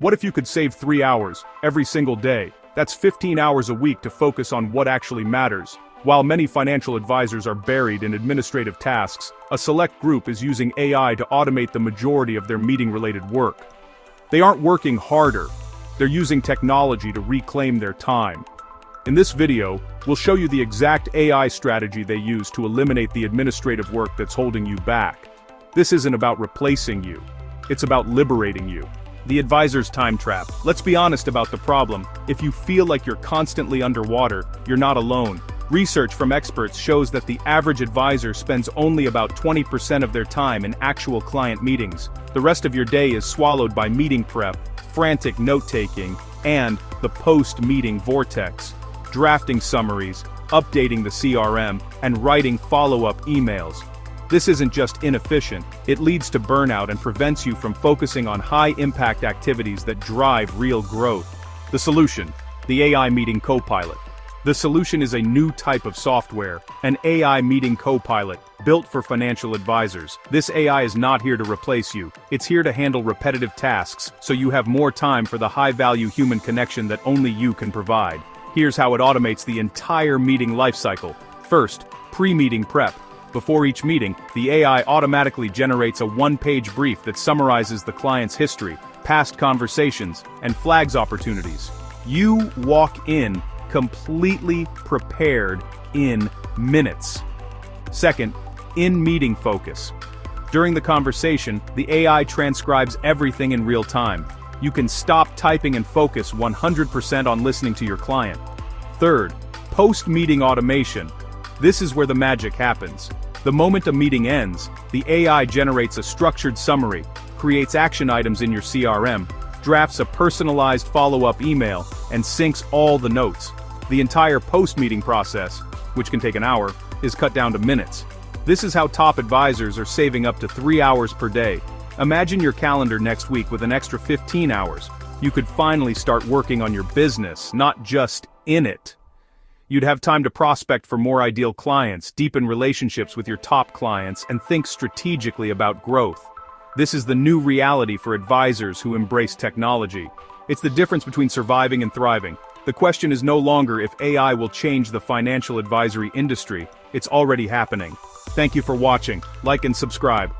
What if you could save 3 hours every single day? That's 15 hours a week to focus on what actually matters. While many financial advisors are buried in administrative tasks, a select group is using AI to automate the majority of their meeting-related work. They aren't working harder, they're using technology to reclaim their time. In this video, we'll show you the exact AI strategy they use to eliminate the administrative work that's holding you back. This isn't about replacing you, it's about liberating you. The advisor's time trap. Let's be honest about the problem. If you feel like you're constantly underwater, you're not alone. Research from experts shows that the average advisor spends only about 20% of their time in actual client meetings. The rest of your day is swallowed by meeting prep, frantic note-taking, and the post-meeting vortex. Drafting summaries, updating the CRM, and writing follow-up emails. This isn't just inefficient, it leads to burnout and prevents you from focusing on high-impact activities that drive real growth. The solution: the AI Meeting Copilot. The solution is a new type of software, an AI Meeting Copilot, built for financial advisors. This AI is not here to replace you, it's here to handle repetitive tasks, so you have more time for the high-value human connection that only you can provide. Here's how it automates the entire meeting lifecycle. First, pre-meeting prep. Before each meeting, the AI automatically generates a one-page brief that summarizes the client's history, past conversations, and flags opportunities. You walk in completely prepared in minutes. Second, in-meeting focus. During the conversation, the AI transcribes everything in real time. You can stop typing and focus 100% on listening to your client. Third, post-meeting automation. This is where the magic happens. The moment a meeting ends, the AI generates a structured summary, creates action items in your CRM, drafts a personalized follow-up email, and syncs all the notes. The entire post-meeting process, which can take an hour, is cut down to minutes. This is how top advisors are saving up to 3 hours per day. Imagine your calendar next week with an extra 15 hours. You could finally start working on your business, not just in it. You'd have time to prospect for more ideal clients, deepen relationships with your top clients, and think strategically about growth. This is the new reality for advisors who embrace technology. It's the difference between surviving and thriving. The question is no longer if AI will change the financial advisory industry, it's already happening. Thank you for watching. Like and subscribe.